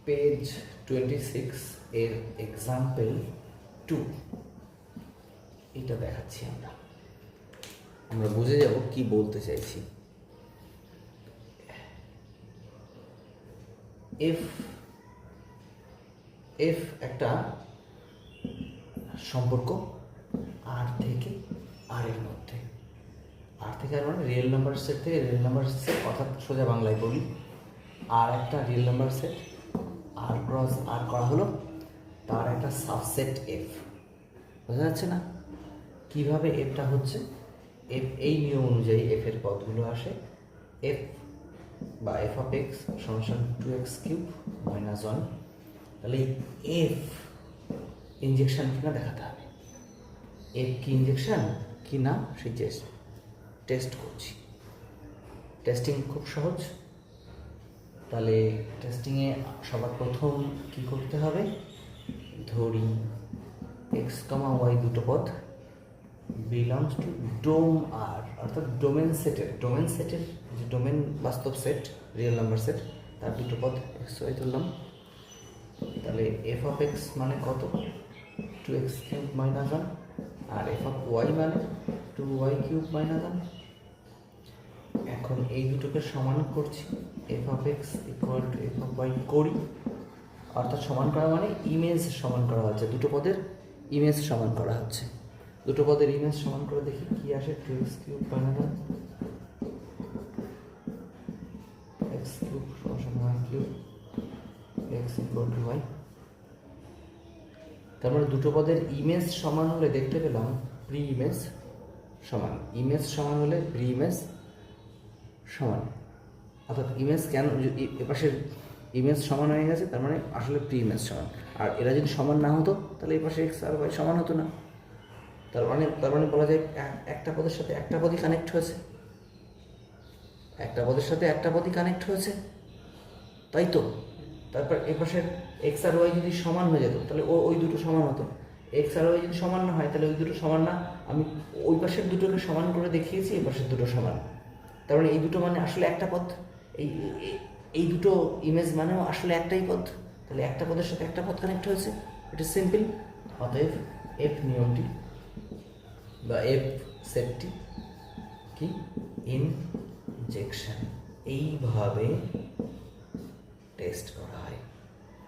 Page 26 এর example 2 এটা দেখাচ্ছি। আমরা বুঝে যাব কি বলতে চাইছি। এফ একটা সম্পর্ক আর থেকে আর এর মধ্যে, আর থেকে আর মানে রিয়েল নাম্বার সেট থেকে রিয়েল নাম্বার সেট, অর্থাৎ সোজা বাংলায় বলি আর একটা রিয়েল নাম্বার সেট আর ক্রস আর করা হলো তার একটা সাবসেট এফ। বোঝা যাচ্ছে না কিভাবে এফটা হচ্ছে? এফ এই নিয়ম অনুযায়ী এফ এর পদগুলো আসে এফ বা এফ অফ এক্স সমান 2x কিউব মাইনাস 1। তাহলে এফ ইনজেকশন কিনা দেখাতে হবে। এফ কি ইনজেকশন কি না সেই টেস্ট করছি। টেস্টিং খুব সহজ। তাহলে টেস্টিংয়ে সবার প্রথম কি করতে হবে? ধরি এক্স কমা ওয়াই দুটো পদ বিলংস টু ডোম আর, অর্থাৎ ডোমেন সেটের যে ডোমেন বাস্তব সেট রিয়েল নাম্বার সেট তার দুটো পদ এক্স ওয়াই ধরলাম। তাহলে এফ অফ এক্স মানে কত? 2x কিউব মাইনাস 1 আর এফ অফ ওয়াই মানে 2y কিউব মাইনাস 1। এখন এই দুটোকে সমান করছি, f of x equal to f of y করি, অর্থাৎ সমান করা মানে ইমেজ সমান করা হচ্ছে, দুটো পদের ইমেজ সমান করা হচ্ছে। দুটো পদের ইমেজ সমান করে দেখি কি আসে। 2x cube minus 1 x cube সমান y cube x equal to y। তার মানে দুটো পদের ইমেজ সমান হলে দেখতে পেলাম প্রি ইমেজ সমান, ইমেজ সমান হলে প্রি ইমেজ সমান, অর্থাৎ ইমেজ কেন এপাশের ইমেজ সমান হয়ে গেছে তার মানে আসলে প্রি ইমেজ সমান। আর এরা যদি সমান না হতো তাহলে এপাশে এক্স আর ওয়াই সমান হতো না। তার মানে বলা যায় একটা পদের সাথে একটা পদই কানেক্ট হয়েছে, একটা পদের সাথে একটা পদই কানেক্ট হয়েছে, তাই তো। তারপর এপাশের এক্স আর ওয়াই যদি সমান হয়ে যেত তাহলে ওই দুটো সমান হতো। এক্স আর ওয়াই যদি সমান না হয় তাহলে ওই দুটো সমান না। আমি ওই পাশের দুটোকে সমান করে দেখিয়েছি, এই পাশের দুটো সমান। তার মানে এই দুটো মানে আসলে একটা পদ, এই দুটো ইমেজ মানেও আসলে একটাই পদ। তাহলে একটা পদের সাথে একটা পদ কানেক্ট হয়েছে, এটা সিম্পল। অতএব এফ নিয়মটি বা এফ সেটটি কি? ইনজেকশন। এইভাবে টেস্ট করা হয়।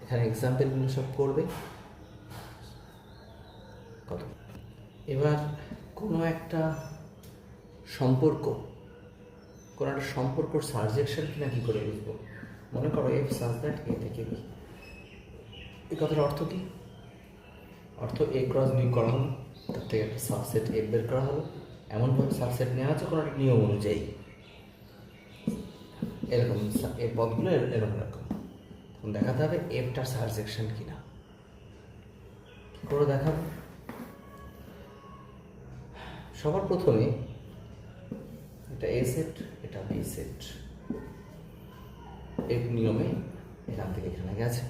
এখানে এক্সাম্পলগুলো সব করবে কত। এবার কোনো একটা সম্পর্কর সাবজেকশন কিনা কি করে বুঝবো? মনে করো এফ সাজ দ্যাট এ থেকে বি। এই কথার অর্থ কি? অর্থ এ ক্রস বি করা হলো, তার থেকে একটা সাবসেট এফ বের করা হলো। এমনভাবে সাবসেট নেওয়া হচ্ছে কোনো একটা নিয়ম অনুযায়ী, এরকম এই পদগুলো এরকম দেখাতে হবে এফটার সাবজেকশন কিনা। কি করে দেখাবো? সবার প্রথমে এটা এ সেট, এটা বি সেট, এর নিয়মে এখান থেকে এখানে গেছে।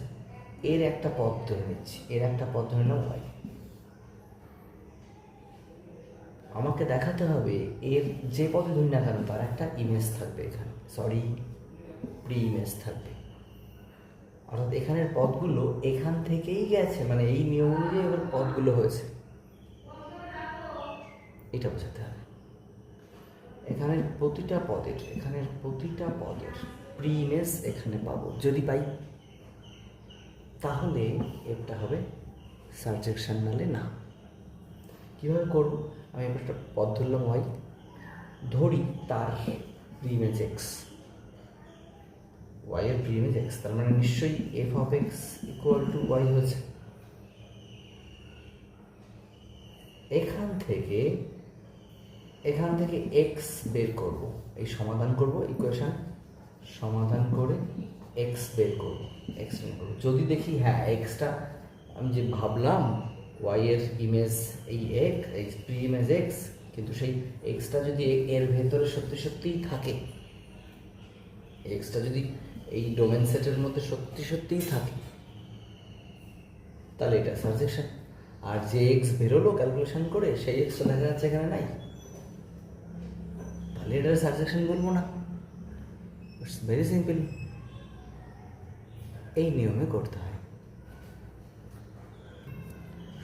এর একটা পদ ধরে নিচ্ছি, এর একটা পদ ধরে নিলাম ওয়াই। আমাকে দেখাতে হবে এর যে পদে ধরি না কেন তার একটা ইমেজ থাকবে এখানে, প্রি ইমেজ থাকবে। অর্থাৎ এখানের পদগুলো এখান থেকেই গেছে, মানে এই নিয়ম অনুযায়ী এবার পদগুলো হয়েছে, এটা বোঝাতে হবে। এখানের প্রতিটা পদের প্রি ইমেজ এখানে পাবো। যদি পাই তাহলে এটা হবে সাবজেকশন, নালে না। কীভাবে করবো? আমি এবার একটা পদ ধরলাম ওয়াই, ধরি তার প্রি ইমেজ এক্স, ওয়াই এর প্রি ইমেজ এক্স, তার মানে নিশ্চয়ই f of x equal to y হয়েছে। এখান থেকে এক্স বের করব, এই সমাধান করব, ইকুয়েশন সমাধান করে এক্স বের করব। যদি দেখি হ্যাঁ এক্সটা আমি যে ভাবলাম ওয়াই এর ইমেজ এই প্রি ইমেজ এক্স, কিন্তু সেই এক্সটা যদি এর ভেতরে সত্যিই থাকে, এক্সটা যদি এই ডোমেন সেটের মধ্যে সত্যিই থাকে, তাহলে এটা সাবজেকশন। আর যে এক্স বেরোলো ক্যালকুলেশন করে সেই এক্সটা দেখা যাচ্ছে এখানে নাই, তাহলে এটার সাবজেকশন বলবো না। It's very simple. এই নিয়মে করতে হয়।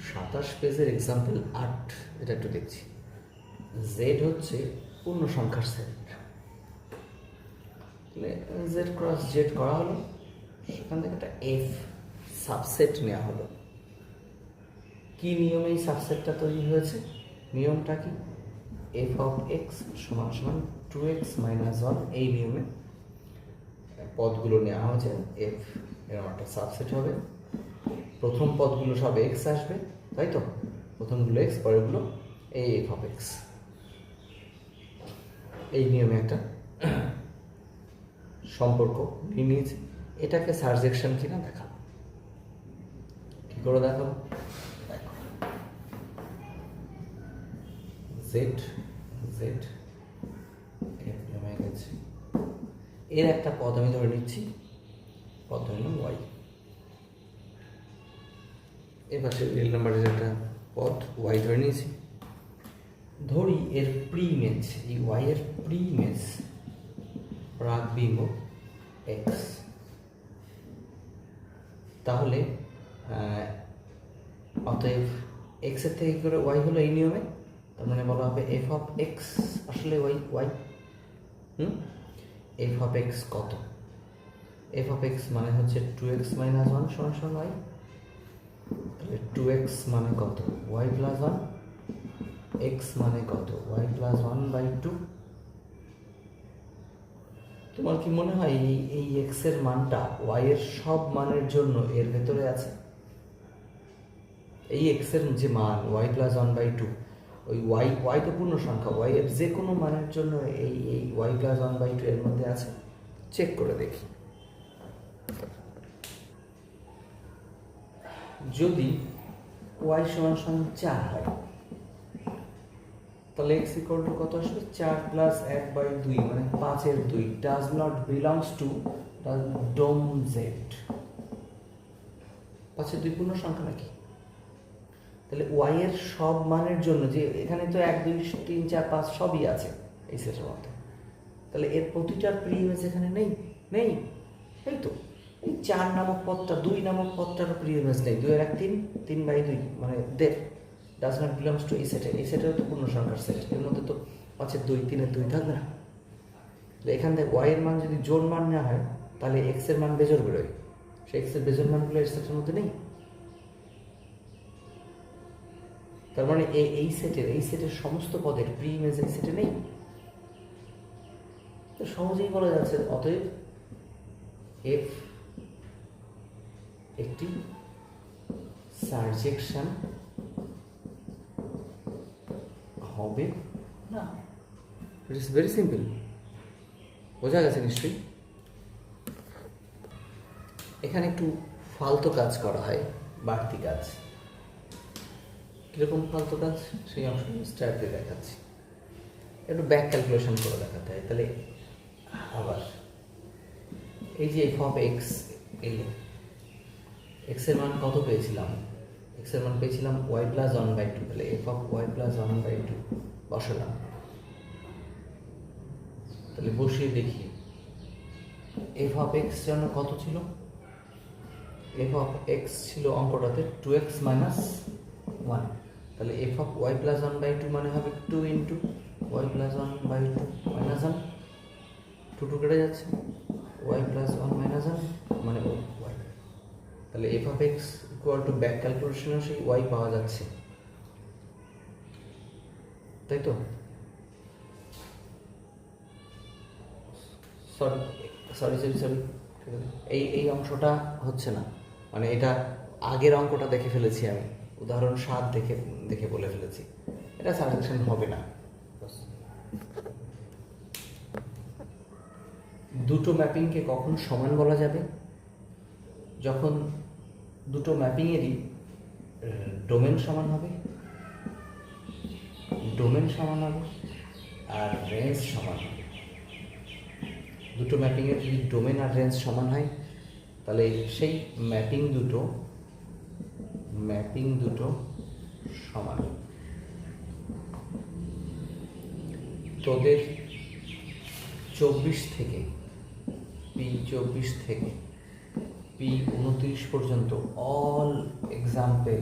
27 পেজের এক্সাম্পল 8 এটা একটু দেখছি। জেড হচ্ছে পূর্ণ সংখ্যার সেট, তাহলে জেড ক্রস জেড করা হলো, সেখান থেকে একটা এফ সাবসেট নেওয়া হলো। কি নিয়মে এই সাবসেটটা তৈরি হয়েছে? নিয়মটা কি? এফ অফ এক্স সমান সমান 2x - 1, এই নিয়মে পদগুলো নেওয়া হয়েছে। এফ এরকম একটা সাবসেট হবে, প্রথম পদগুলো সব এক্স আসবে, তাই তো? প্রথমগুলো এক্স, পরেরগুলো এই এফ অফ এক্স। এই নিয়মে একটা সম্পর্ক নিয়ে নিয়েছে। এটাকে সারজেকশন কিনা দেখাবো। কি করে দেখাবো? জেড জেড নেমে গেছে, এর একটা পদ আমি ধরে নিচ্ছি, পদ ধরে নিলাম ওয়াই। এবার রিয়েল নাম্বারের একটা পদ ওয়াই ধরে নিয়েছি। ধরি এর প্রিমেজ, এই ওয়াই এর প্রিমেজ প্রাকবিম্ব এক্স। তাহলে অতএব এক্স এর থেকে করে ওয়াই হলো এই নিয়মে, তার মানে বলা হবে এফ অফ এক্স আসলে ওয়াই। এফ অফ এক্স কত? এফ অফ এক্স মানে হচ্ছে 2x - 1 সমান ওয়াই। তাহলে 2x মানে কত? Y plus 1। এক্স মানে কত? Y plus 1/2। তোমার কি মনে হয় এই এক্স এর মানটা ওয়াই এর সব মানের জন্য এর ভেতরে আছে? এই এক্স এর যে মান ওয়াই প্লাস 1/2, ওই ওয়াই তো পূর্ণ সংখ্যা, ওয়াই এর যে কোনো মানের জন্য এই ওয়াই প্লাস 1/2 এর মধ্যে আছে? চেক করে দেখি। যদি ওয়াই সমান 4 হয়, তাহলে এক্স ইকুয়াল টু কত আসবে? 4 প্লাস 1/2 মানে 5/2 does not belongs to dom Z. 5/2 পূর্ণ সংখ্যা নাকি? তাহলে ওয়াই এর সব মানের জন্য, যে এখানে তো 1 2 3 4 5 সবই আছে এই সেটের মধ্যে, তাহলে এর প্রতিটার প্রিইমেজ এখানে নেই, এই তো এই 4 নামক পদটা, 2 নামক পদটার প্রিইমেজ নেই। 2 এর 1 3, 3/2 মানে দেখ ডাজ নট বিলংস টু এই সেটে। এই সেটের তো পূর্ণ সংখ্যার সেট, এর মধ্যে তো 5/2 3/2 থাকবে না। তাহলে এখান থেকে ওয়াই এর মান যদি জোড় মান না হয়, তাহলে এক্স এর মান বেজোড় বেরোয়। সে এক্স এর বেজোড় মানগুলো এই সেটের মধ্যে নেই। তার মানে এই সেটের সমস্ত পদের প্রিইমেজ এই সেটে নেই। তো সহজেই বলা যাচ্ছে অতএব এফ একটি সারজেকশন হবে না। It is very simple. বোঝা গেছে নিশ্চয়ই? এখানে একটু ফালতু কাজ করা হয়, বাড়তি কাজ। কীরকম ফালতু কাজ সেই অংশটা স্টার্টে দেখাচ্ছি। একটু ব্যাক ক্যালকুলেশন করে দেখাতে হয়। তাহলে আবার এই যে এফ অফ এক্স এলো, এক্সের মান কত পেয়েছিলাম? এক্সের মান পেয়েছিলাম ওয়াই প্লাস 1/2। তাহলে এফ অফ ওয়াই প্লাস 1/2 বসালাম। তাহলে বসিয়ে দেখি এফ অফ এক্স জন্য কত ছিল? এফ অফ এক্স ছিল অঙ্কটাতে 2x - 1। তাহলে এফ অফ ওয়াই প্লাস 1/2 মানে হবে 2 ইন্টু ওয়াই প্লাস 1/2 মাইনাস 1, 2 কেটে যাচ্ছে, ওয়াই প্লাস 1 মাইনাস 1 মানে ওয়াই। তাহলে F of x equal to back ক্যালকুলেশনে সেই ওয়াই পাওয়া যাচ্ছে, তাই তো? সরি এই অংশটা হচ্ছে না, মানে এটা আগের অঙ্কটা দেখে ফেলেছি আমি, উদাহরণ 7 দেখে বলে ফেলেছি। এটা সাজেশন হবে না। দুটো ম্যাপিংকে কখন সমান বলা যাবে? যখন দুটো ম্যাপিংয়েরই ডোমেন সমান হবে আর রেঞ্জ সমান হবে। দুটো ম্যাপিংয়ের যদি ডোমেন আর রেঞ্জ সমান হয়, তাহলে সেই ম্যাপিং দুটো সমান। তোদের 24 থেকে P24 থেকে P29 পর্যন্ত অল এক্সাম্পল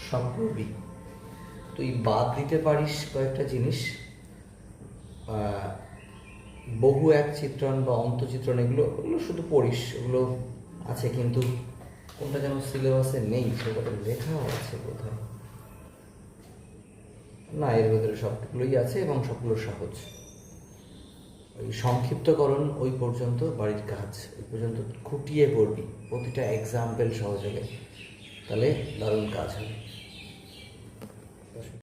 সব করবি। তুই বাদ দিতে পারিস কয়েকটা জিনিস, বহু এক চিত্রণ বা অন্তচিত্রণ, এগুলো শুধু পড়িস, ওগুলো আছে, কিন্তু কোনটা যেন সিলেবাসে নেই, সেটা তো লেখাও আছে কোথায়, না এর ভেতরে সবগুলোই আছে এবং সবগুলো সহজ। ওই সংক্ষিপ্তকরণ ওই পর্যন্ত বাড়ির কাজ, ওই পর্যন্ত খুঁটিয়ে পড়বি, প্রতিটা এক্সাম্পল সহজ হবে, তাহলে দারুণ কাজ হবে।